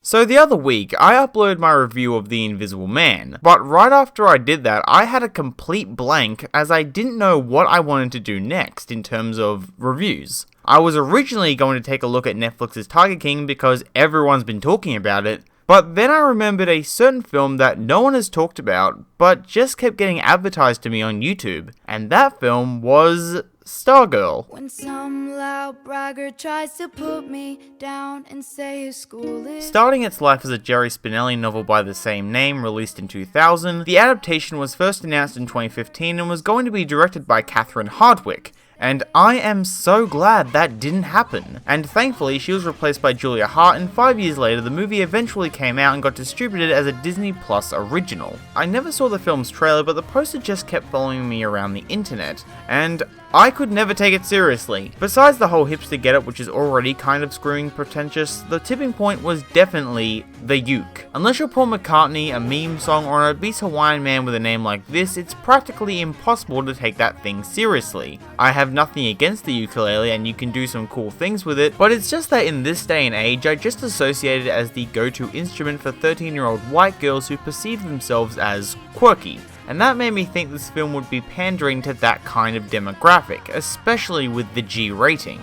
So the other week, I uploaded my review of The Invisible Man, but right after I did that, I had a complete blank as I didn't know what I wanted to do next in terms of reviews. I was originally going to take a look at Netflix's Tiger King because everyone's been talking about it, but then I remembered a certain film that no one has talked about, but just kept getting advertised to me on YouTube, and that film was Stargirl. When some loud bragger tries to put me down and say his school is... Starting its life as a Jerry Spinelli novel by the same name, released in 2000, the adaptation was first announced in 2015 and was going to be directed by Catherine Hardwicke. And I am so glad that didn't happen. And thankfully, she was replaced by Julia Hart, and 5 years later, the movie eventually came out and got distributed as a Disney Plus original. I never saw the film's trailer, but the poster just kept following me around the internet, and I could never take it seriously. Besides the whole hipster getup, which is already kind of screwing pretentious, the tipping point was definitely the uke. Unless you're Paul McCartney, a meme song, or an obese Hawaiian man with a name like this, it's practically impossible to take that thing seriously. I have nothing against the ukulele and you can do some cool things with it, but it's just that in this day and age, I just associate it as the go-to instrument for 13-year-old white girls who perceive themselves as quirky. And that made me think this film would be pandering to that kind of demographic, especially with the G rating.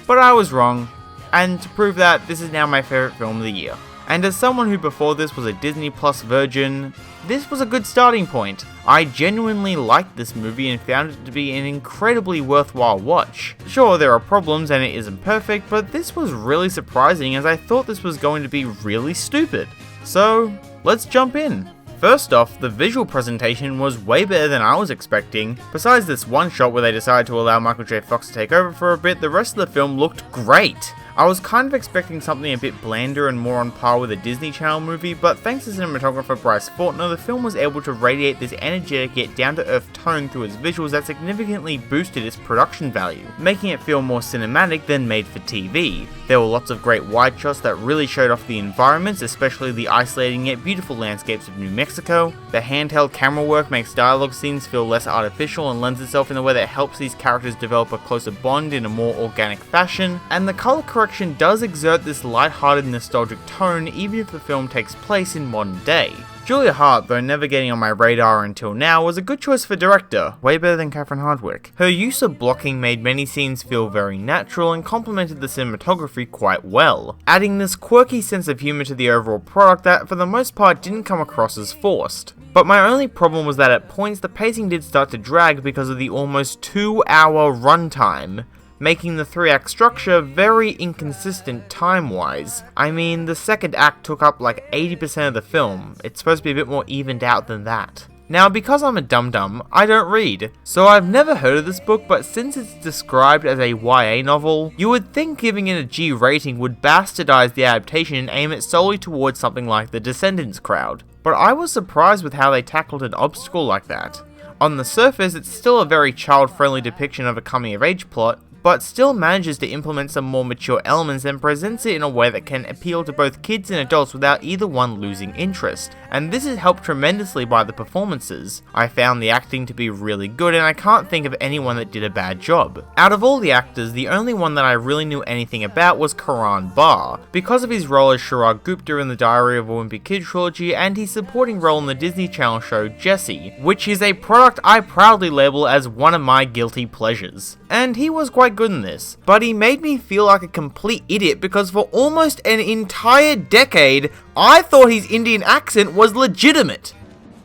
But I was wrong, and to prove that, this is now my favourite film of the year. And as someone who before this was a Disney Plus virgin, this was a good starting point. I genuinely liked this movie and found it to be an incredibly worthwhile watch. Sure, there are problems and it isn't perfect, but this was really surprising as I thought this was going to be really stupid. So, let's jump in. First off, the visual presentation was way better than I was expecting. Besides this one shot where they decided to allow Michael J. Fox to take over for a bit, the rest of the film looked great. I was kind of expecting something a bit blander and more on par with a Disney Channel movie, but thanks to cinematographer Bryce Fortner, the film was able to radiate this energetic yet down-to-earth tone through its visuals that significantly boosted its production value, making it feel more cinematic than made for TV. There were lots of great wide shots that really showed off the environments, especially the isolating yet beautiful landscapes of New Mexico. The handheld camera work makes dialogue scenes feel less artificial and lends itself in a way that helps these characters develop a closer bond in a more organic fashion, and the color correction does exert this light-hearted nostalgic tone even if the film takes place in modern day. Julia Hart, though never getting on my radar until now, was a good choice for director, way better than Catherine Hardwicke. Her use of blocking made many scenes feel very natural and complemented the cinematography quite well, adding this quirky sense of humour to the overall product that for the most part didn't come across as forced. But my only problem was that at points the pacing did start to drag because of the almost 2-hour runtime, making the 3-act structure very inconsistent time-wise. I mean, the second act took up like 80% of the film. It's supposed to be a bit more evened out than that. Now, because I'm a dum-dum, I don't read, so I've never heard of this book, but since it's described as a YA novel, you would think giving it a G rating would bastardize the adaptation and aim it solely towards something like the Descendants crowd. But I was surprised with how they tackled an obstacle like that. On the surface, it's still a very child-friendly depiction of a coming-of-age plot, but still manages to implement some more mature elements and presents it in a way that can appeal to both kids and adults without either one losing interest. And this is helped tremendously by the performances. I found the acting to be really good and I can't think of anyone that did a bad job. Out of all the actors, the only one that I really knew anything about was Karan Barr, because of his role as Chirag Gupta in the Diary of a Wimpy Kid trilogy and his supporting role in the Disney Channel show Jessie, which is a product I proudly label as one of my guilty pleasures. And he was quite good in this, but he made me feel like a complete idiot because for almost an entire decade, I thought his Indian accent was legitimate.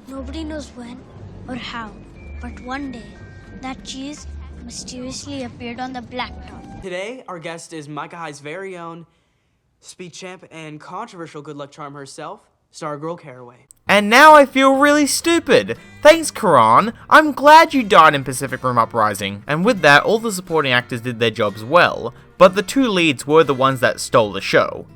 Nobody knows when or how, but one day, that cheese mysteriously appeared on the blacktop. Today, our guest is Micah High's very own speed champ and controversial good luck charm herself, Stargirl Caraway. And now I feel really stupid. Thanks, Karan. I'm glad you died in Pacific Rim Uprising. And with that, all the supporting actors did their jobs well, but the two leads were the ones that stole the show.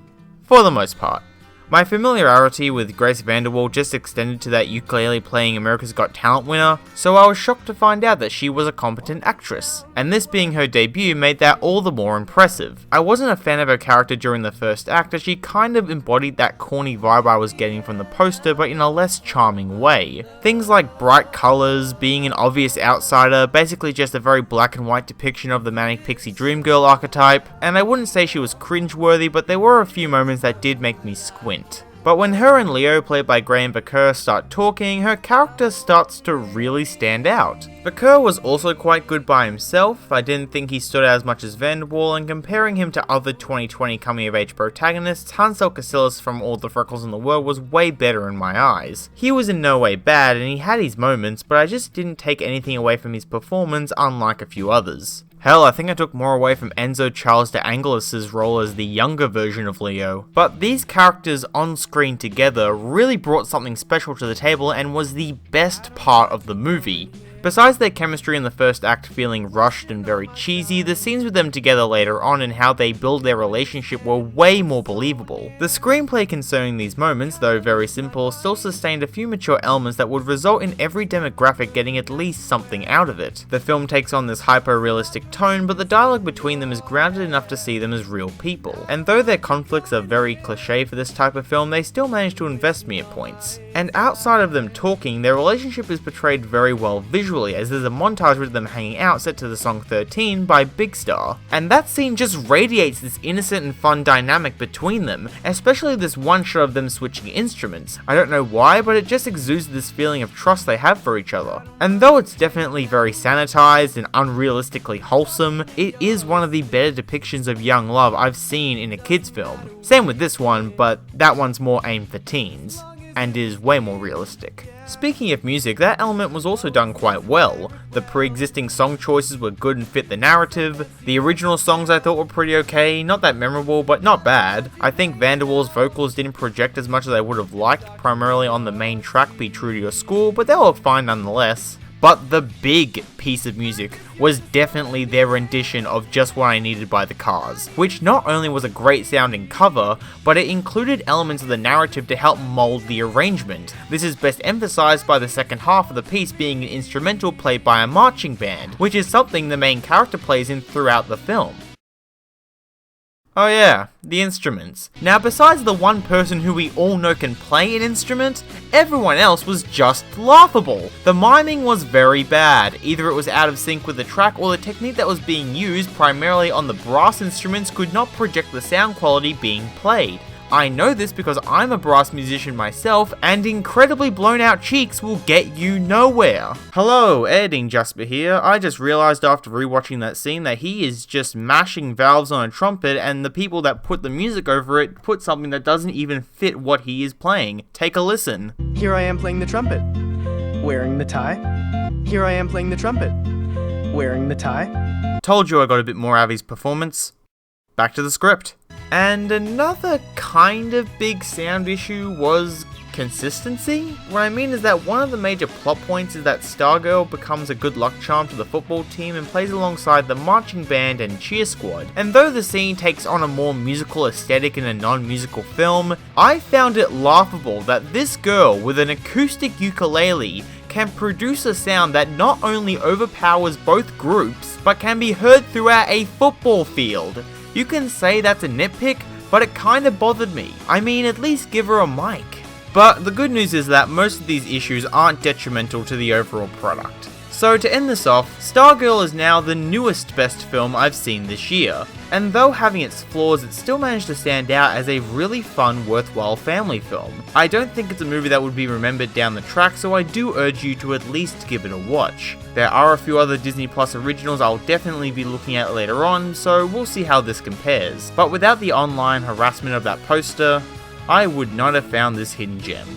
For the most part. My familiarity with Grace VanderWaal just extended to that ukulele playing America's Got Talent winner, so I was shocked to find out that she was a competent actress, and this being her debut made that all the more impressive. I wasn't a fan of her character during the first act, as she kind of embodied that corny vibe I was getting from the poster, but in a less charming way. Things like bright colours, being an obvious outsider, basically just a very black and white depiction of the manic pixie dream girl archetype, and I wouldn't say she was cringeworthy, but there were a few moments that did make me squint. But when her and Leo, played by Graham Baker, start talking, her character starts to really stand out. Baker was also quite good by himself. I didn't think he stood out as much as VanderWaal, and comparing him to other 2020 coming-of-age protagonists, Hansel Casillas from All the Freckles in the World was way better in my eyes. He was in no way bad, and he had his moments, but I just didn't take anything away from his performance, unlike a few others. Hell, I think I took more away from Enzo Charles de Angelis' role as the younger version of Leo. But these characters on screen together really brought something special to the table and was the best part of the movie. Besides their chemistry in the first act feeling rushed and very cheesy, the scenes with them together later on and how they build their relationship were way more believable. The screenplay concerning these moments, though very simple, still sustained a few mature elements that would result in every demographic getting at least something out of it. The film takes on this hyper-realistic tone, but the dialogue between them is grounded enough to see them as real people. And though their conflicts are very cliche for this type of film, they still manage to invest me at points. And outside of them talking, their relationship is portrayed very well visually, as there's a montage with them hanging out set to the song 13 by Big Star. And that scene just radiates this innocent and fun dynamic between them, especially this one shot of them switching instruments. I don't know why, but it just exudes this feeling of trust they have for each other. And though it's definitely very sanitized and unrealistically wholesome, it is one of the better depictions of young love I've seen in a kids film. Same with this one, but that one's more aimed for teens, and is way more realistic. Speaking of music, that element was also done quite well. The pre-existing song choices were good and fit the narrative. The original songs I thought were pretty okay, not that memorable, but not bad. I think VanderWaal's vocals didn't project as much as I would have liked, primarily on the main track Be True to Your School, but they were fine nonetheless. But the big piece of music was definitely their rendition of Just What I Needed by The Cars, which not only was a great sounding cover, but it included elements of the narrative to help mold the arrangement. This is best emphasized by the second half of the piece being an instrumental played by a marching band, which is something the main character plays in throughout the film. Oh yeah, the instruments. Now besides the one person who we all know can play an instrument, everyone else was just laughable. The miming was very bad. Either it was out of sync with the track or the technique that was being used primarily on the brass instruments could not project the sound quality being played. I know this because I'm a brass musician myself, and incredibly blown out cheeks will get you nowhere. Hello, editing Jaspar here. I just realized after rewatching that scene that he is just mashing valves on a trumpet, and the people that put the music over it put something that doesn't even fit what he is playing. Take a listen. Here I am playing the trumpet, wearing the tie. Here I am playing the trumpet, wearing the tie. Told you I got a bit more out of his performance. Back to the script. And another kind of big sound issue was consistency. What I mean is that one of the major plot points is that Stargirl becomes a good luck charm to the football team and plays alongside the marching band and cheer squad. And though the scene takes on a more musical aesthetic in a non-musical film, I found it laughable that this girl with an acoustic ukulele can produce a sound that not only overpowers both groups, but can be heard throughout a football field. You can say that's a nitpick, but it kinda bothered me. I mean, at least give her a mic. But the good news is that most of these issues aren't detrimental to the overall product. So to end this off, Stargirl is now the newest best film I've seen this year, and though having its flaws, it still managed to stand out as a really fun, worthwhile family film. I don't think it's a movie that would be remembered down the track, so I do urge you to at least give it a watch. There are a few other Disney Plus originals I'll definitely be looking at later on, so we'll see how this compares. But without the online harassment of that poster, I would not have found this hidden gem.